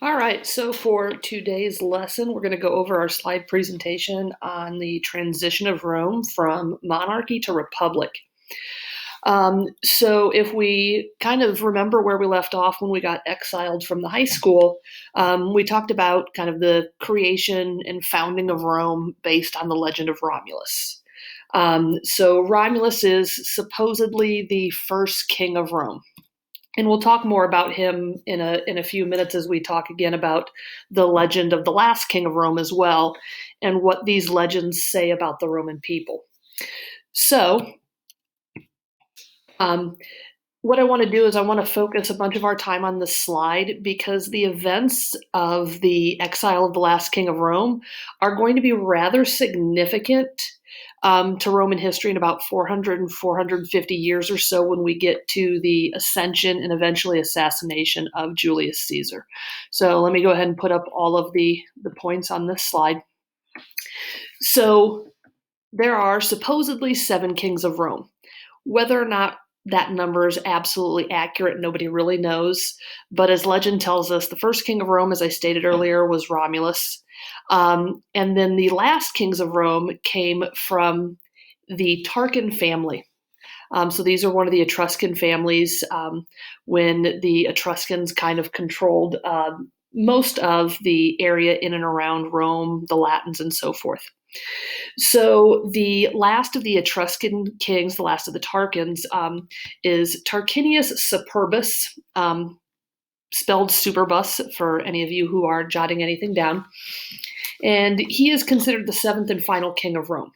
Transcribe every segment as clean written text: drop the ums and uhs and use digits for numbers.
All right, so for today's lesson, we're going to go over our slide presentation on the transition of Rome from monarchy to republic. So if we kind of remember where we left off when we got exiled from the high school, we talked about kind of the creation and founding of Rome based on the legend of Romulus. So Romulus is supposedly the first king of Rome. And we'll talk more about him in a few minutes as we talk again about the legend of the last king of Rome as well, and what these legends say about the Roman people. So, what I want to do is I want to focus a bunch of our time on this slide because the events of the exile of the last king of Rome are going to be rather significant to Roman history in about 400 and 450 years or so when we get to the ascension and eventually assassination of Julius Caesar. So let me go ahead and put up all of the points on this slide. So there are supposedly 7 kings of Rome. Whether or not that number is absolutely accurate, nobody really knows. But as legend tells us, the first king of Rome, as I stated earlier, was Romulus. And then the last kings of Rome came from the Tarquin family. So these are one of the Etruscan families when the Etruscans kind of controlled most of the area in and around Rome, the Latins, and so forth. So the last of the Etruscan kings, the last of the Tarquins, is Tarquinius Superbus, spelled Superbus for any of you who are jotting anything down. And he is considered the 7th and final king of Rome.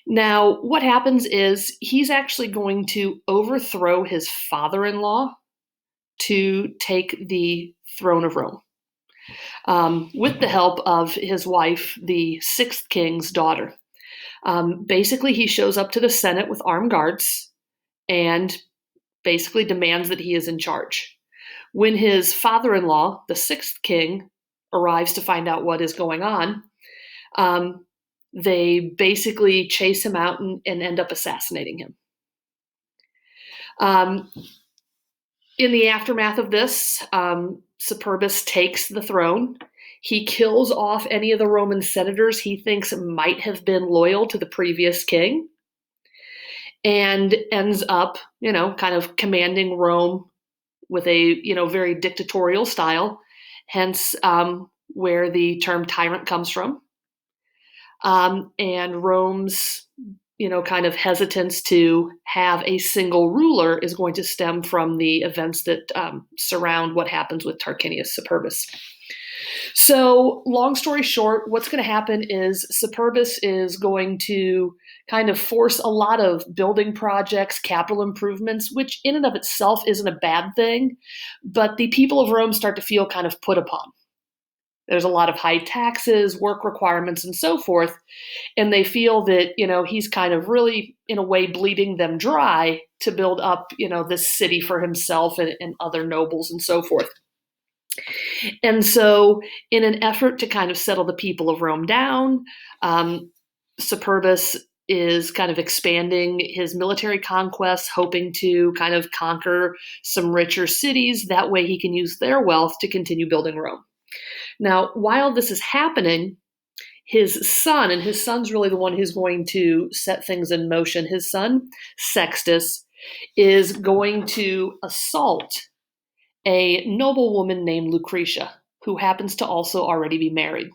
Now, what happens is he's actually going to overthrow his father-in-law to take the throne of Rome. With the help of his wife, the 6th king's daughter. Basically, he shows up to the Senate with armed guards and basically demands that he is in charge. When his father-in-law, the 6th king, arrives to find out what is going on, they basically chase him out and end up assassinating him. In the aftermath of this, Superbus takes the throne. He kills off any of the Roman senators he thinks might have been loyal to the previous king and ends up, kind of commanding Rome with a, very dictatorial style, hence where the term tyrant comes from. And Rome's, kind of hesitance to have a single ruler is going to stem from the events that surround what happens with Tarquinius Superbus. So, long story short, what's going to happen is Superbus is going to kind of force a lot of building projects, capital improvements, which in and of itself isn't a bad thing, but the people of Rome start to feel kind of put upon. There's a lot of high taxes, work requirements, and so forth. And they feel that, he's kind of really, in a way, bleeding them dry to build up, this city for himself and other nobles and so forth. And so, in an effort to kind of settle the people of Rome down, Superbus is kind of expanding his military conquests, hoping to kind of conquer some richer cities. That way he can use their wealth to continue building Rome. Now, while this is happening, his son, and his son's really the one who's going to set things in motion, his son, Sextus, is going to assault a noblewoman named Lucretia, who happens to also already be married.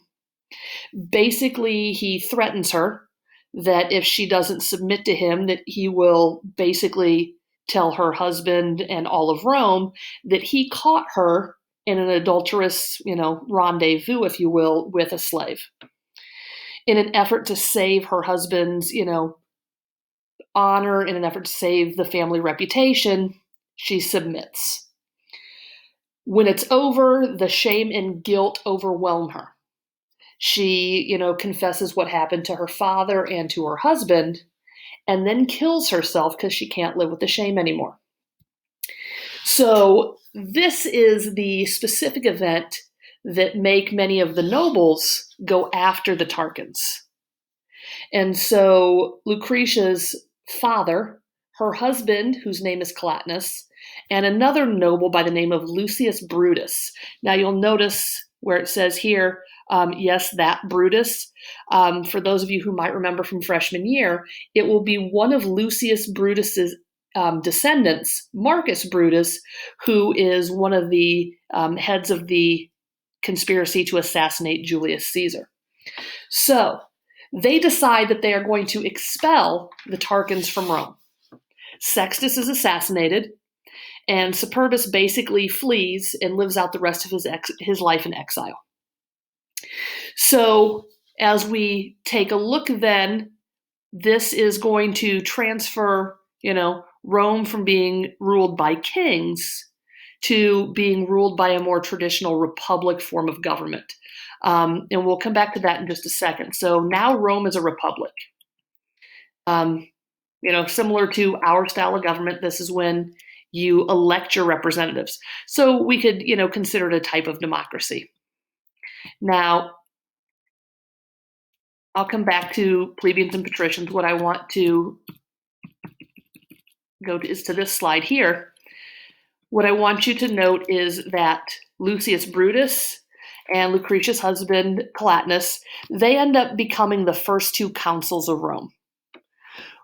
Basically, he threatens her that if she doesn't submit to him, that he will basically tell her husband and all of Rome that he caught her in an adulterous, rendezvous, if you will, with a slave. In an effort to save her husband's, honor, in an effort to save the family reputation, she submits. When it's over, the shame and guilt overwhelm her. She, confesses what happened to her father and to her husband, and then kills herself because she can't live with the shame anymore. So this is the specific event that make many of the nobles go after the Tarquins. And so Lucretia's father, her husband, whose name is Collatinus, and another noble by the name of Lucius Brutus. Now you'll notice where it says here, yes, that Brutus. For those of you who might remember from freshman year, it will be one of Lucius Brutus's descendants, Marcus Brutus, who is one of the heads of the conspiracy to assassinate Julius Caesar. So they decide that they are going to expel the Tarquins from Rome. Sextus is assassinated, and Superbus basically flees and lives out the rest of his life in exile. So as we take a look then, this is going to transfer, Rome from being ruled by kings to being ruled by a more traditional republic form of government. And we'll come back to that in just a second. So now Rome is a republic. Similar to our style of government, this is when you elect your representatives. So we could, consider it a type of democracy. Now, I'll come back to plebeians and patricians. What I want to go to is to this slide here. What I want you to note is that Lucius Brutus and Lucretia's husband, Collatinus, they end up becoming the first two consuls of Rome.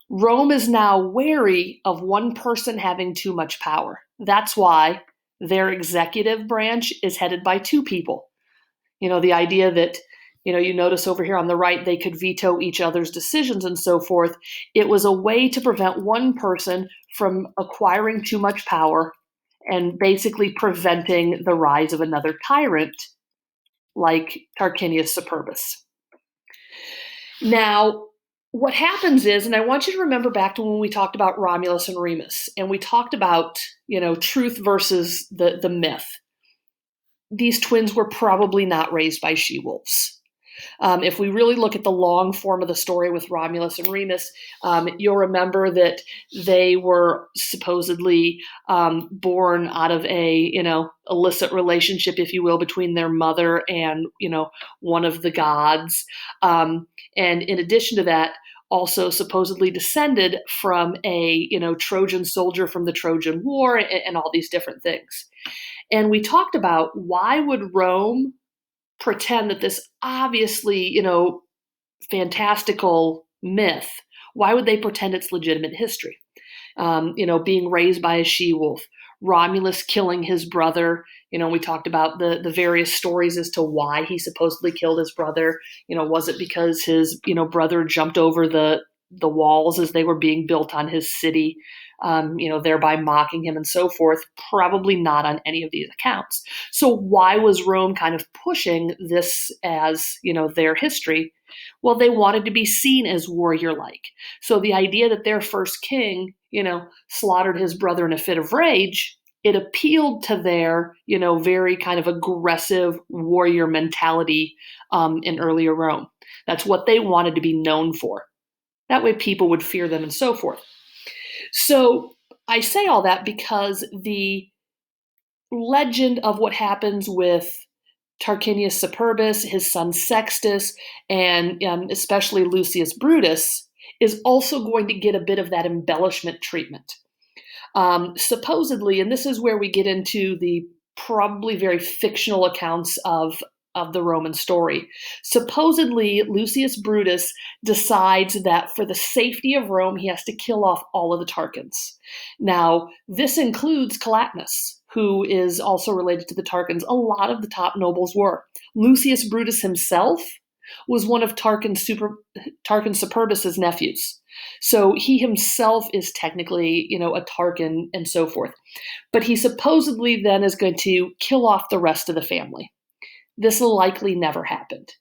Rome is now wary of one person having too much power. That's why their executive branch is headed by two people. The idea that, you notice over here on the right, they could veto each other's decisions and so forth. It was a way to prevent one person from acquiring too much power and basically preventing the rise of another tyrant like Tarquinius Superbus. Now, what happens is, and I want you to remember back to when we talked about Romulus and Remus, and we talked about, truth versus the myth. These twins were probably not raised by she-wolves. If we really look at the long form of the story with Romulus and Remus, you'll remember that they were supposedly born out of a, illicit relationship, if you will, between their mother and, one of the gods. And in addition to that, also supposedly descended from a, Trojan soldier from the Trojan War and all these different things. And we talked about why would Rome pretend that this obviously, fantastical myth, why would they pretend it's legitimate history? Being raised by a she-wolf, Romulus killing his brother. We talked about the various stories as to why he supposedly killed his brother. Was it because his, brother jumped over the walls as they were being built on his city, thereby mocking him and so forth? Probably not on any of these accounts. So why was Rome kind of pushing this as, their history? Well, they wanted to be seen as warrior-like. So the idea that their first king, slaughtered his brother in a fit of rage, it appealed to their, very kind of aggressive warrior mentality in earlier Rome. That's what they wanted to be known for. That way people would fear them and so forth. So I say all that because the legend of what happens with Tarquinius Superbus, his son Sextus, and especially Lucius Brutus is also going to get a bit of that embellishment treatment. Supposedly, and this is where we get into the probably very fictional accounts of the Roman story. Supposedly, Lucius Brutus decides that for the safety of Rome, he has to kill off all of the Tarquins. Now, this includes Collatinus, who is also related to the Tarquins. A lot of the top nobles were. Lucius Brutus himself was one of Tarquin Superbus's nephews. So he himself is technically, a Tarquin and so forth. But he supposedly then is going to kill off the rest of the family. This likely never happened.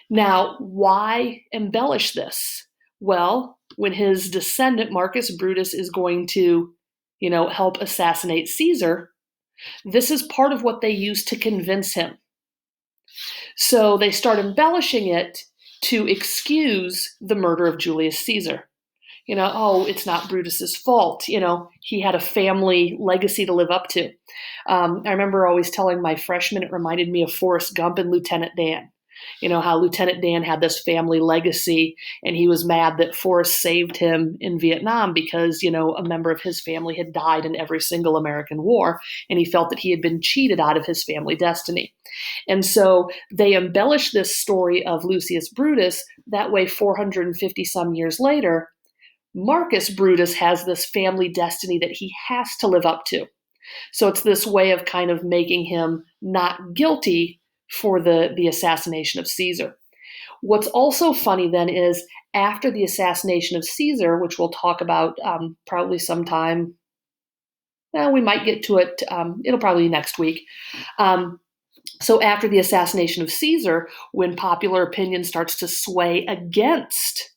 Now, why embellish this? Well, when his descendant, Marcus Brutus, is going to, help assassinate Caesar, this is part of what they use to convince him. So they start embellishing it to excuse the murder of Julius Caesar. It's not Brutus's fault. He had a family legacy to live up to. I remember always telling my freshmen, it reminded me of Forrest Gump and Lieutenant Dan. How Lieutenant Dan had this family legacy, and he was mad that Forrest saved him in Vietnam because, a member of his family had died in every single American war, and he felt that he had been cheated out of his family destiny. And so they embellished this story of Lucius Brutus. That way, 450 some years later, Marcus Brutus has this family destiny that he has to live up to. So it's this way of kind of making him not guilty for the assassination of Caesar. What's also funny then is after the assassination of Caesar, which we'll talk about probably sometime, we might get to it, it'll probably be next week. So after the assassination of Caesar, when popular opinion starts to sway against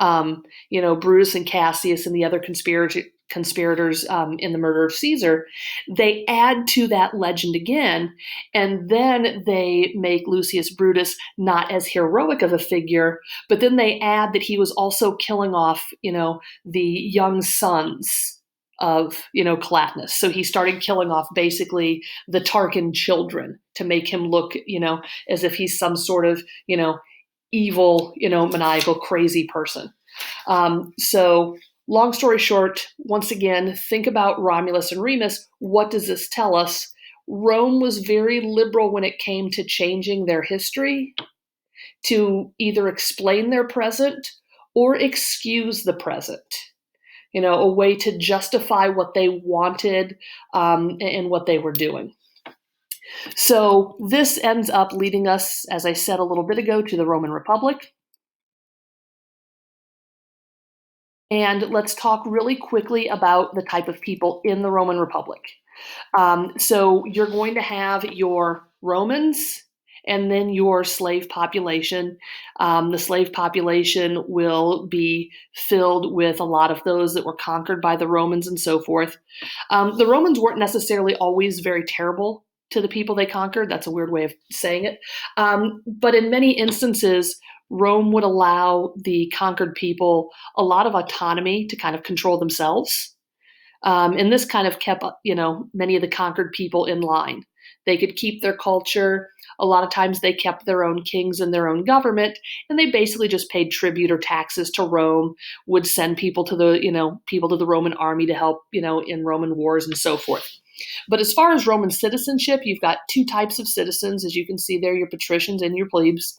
Brutus and Cassius and the other conspirators in the murder of Caesar, they add to that legend again, and then they make Lucius Brutus not as heroic of a figure, but then they add that he was also killing off, the young sons of, Collatinus. So he started killing off basically the Tarquin children to make him look, as if he's some sort of, evil, maniacal, crazy person. So long story short, once again, think about Romulus and Remus. What does this tell us? Rome was very liberal when it came to changing their history to either explain their present or excuse the present. A way to justify what they wanted and what they were doing. So this ends up leading us, as I said a little bit ago, to the Roman Republic. And let's talk really quickly about the type of people in the Roman Republic. So you're going to have your Romans and then your slave population. The slave population will be filled with a lot of those that were conquered by the Romans and so forth. The Romans weren't necessarily always very terrible to the people they conquered. That's a weird way of saying it. But in many instances, Rome would allow the conquered people a lot of autonomy to kind of control themselves. And this kind of kept, many of the conquered people in line. They could keep their culture. A lot of times they kept their own kings and their own government, and they basically just paid tribute or taxes to Rome, would send people to the Roman army to help, in Roman wars and so forth. But as far as Roman citizenship, you've got two types of citizens, as you can see there, your patricians and your plebes.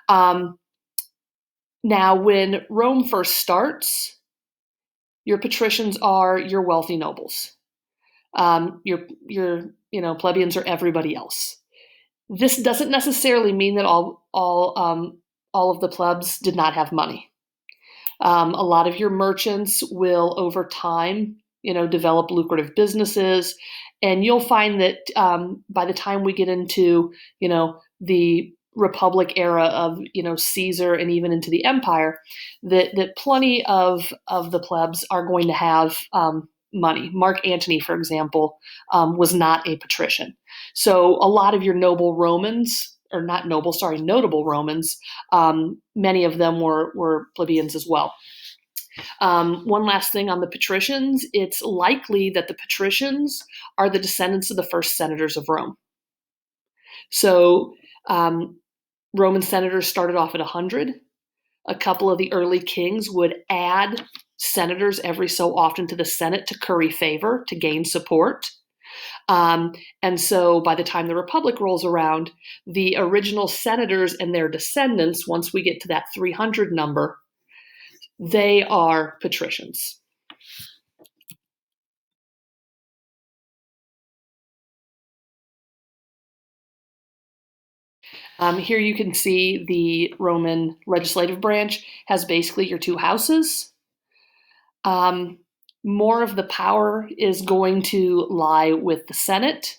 Now, when Rome first starts, your patricians are your wealthy nobles. Your plebeians are everybody else. This doesn't necessarily mean that all of the plebs did not have money. A lot of your merchants will, over time, develop lucrative businesses, and you'll find that by the time we get into, the Republic era of, Caesar and even into the Empire, that plenty of the plebs are going to have money. Mark Antony, for example, was not a patrician. So a lot of your notable Romans, many of them were plebeians as well. One last thing on the patricians, it's likely that the patricians are the descendants of the first senators of Rome. So Roman senators started off at 100. A couple of the early kings would add senators every so often to the Senate to curry favor, to gain support. And so by the time the Republic rolls around, the original senators and their descendants, once we get to that 300 number, they are patricians. Here you can see the Roman legislative branch has basically your two houses. More of the power is going to lie with the Senate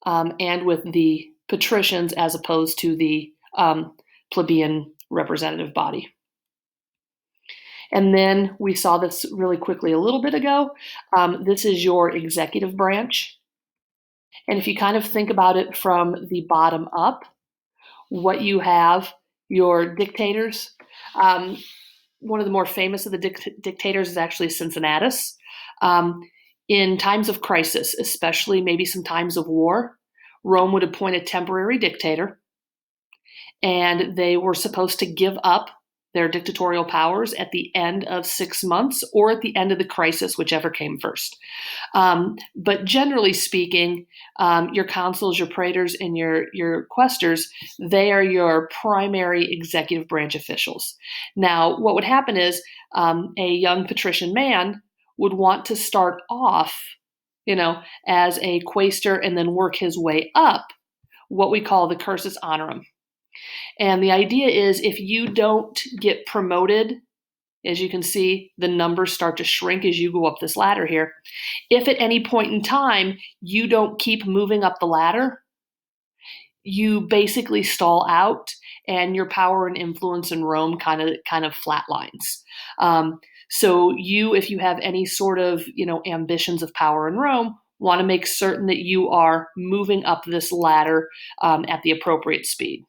and with the patricians as opposed to the plebeian representative body. And then we saw this really quickly a little bit ago. This is your executive branch. And if you kind of think about it from the bottom up, what you have, your dictators. One of the more famous of the dictators is actually Cincinnatus. In times of crisis, especially maybe some times of war, Rome would appoint a temporary dictator. and they were supposed to give up their dictatorial powers at the end of 6 months or at the end of the crisis, whichever came first. But generally speaking, your consuls, your praetors, and your quaestors, they are your primary executive branch officials. Now, what would happen is a young patrician man would want to start off, as a quaestor and then work his way up, what we call the cursus honorum. And the idea is if you don't get promoted, as you can see, the numbers start to shrink as you go up this ladder here. If at any point in time you don't keep moving up the ladder, you basically stall out and your power and influence in Rome kind of flatlines. So if you have any sort of, ambitions of power in Rome, want to make certain that you are moving up this ladder at the appropriate speed.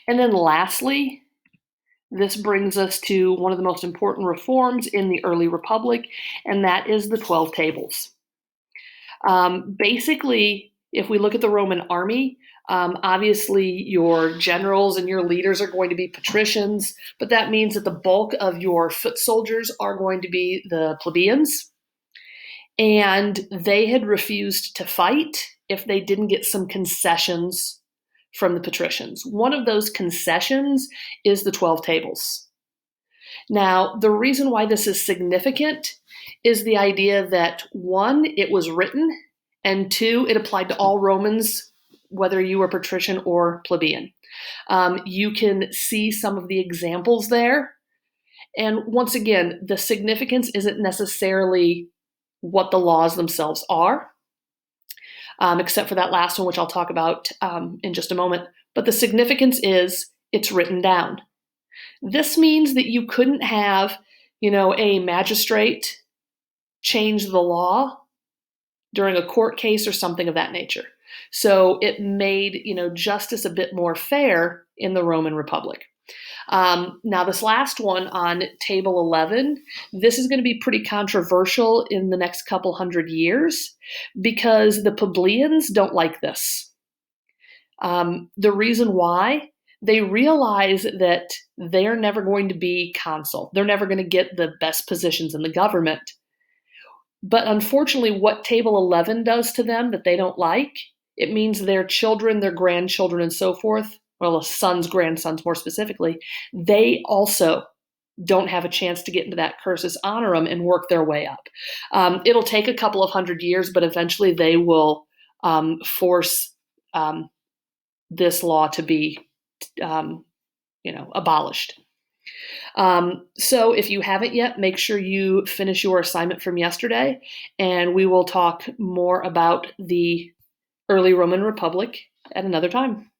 And then lastly, this brings us to one of the most important reforms in the early Republic, and that is the 12 Tables. Basically, if we look at the Roman army, obviously your generals and your leaders are going to be patricians, but that means that the bulk of your foot soldiers are going to be the plebeians. And they had refused to fight if they didn't get some concessions from the patricians. One of those concessions is the 12 Tables. Now, the reason why this is significant is the idea that, one, it was written, and two, it applied to all Romans, whether you were patrician or plebeian. You can see some of the examples there. And once again, the significance isn't necessarily what the laws themselves are, except for that last one, which I'll talk about in just a moment. But the significance is it's written down. This means that you couldn't have, a magistrate change the law during a court case or something of that nature. So it made, justice a bit more fair in the Roman Republic. Now, this last one on Table 11, this is going to be pretty controversial in the next couple hundred years because the plebeians don't like this. The reason why, they realize that they're never going to be consul. They're never going to get the best positions in the government. But unfortunately, what Table 11 does to them that they don't like, it means their children, their grandchildren, and so forth, well, sons, grandsons more specifically, they also don't have a chance to get into that cursus honorum and work their way up. It'll take a couple of hundred years, but eventually they will force this law to be abolished. So if you haven't yet, make sure you finish your assignment from yesterday, and we will talk more about the early Roman Republic at another time.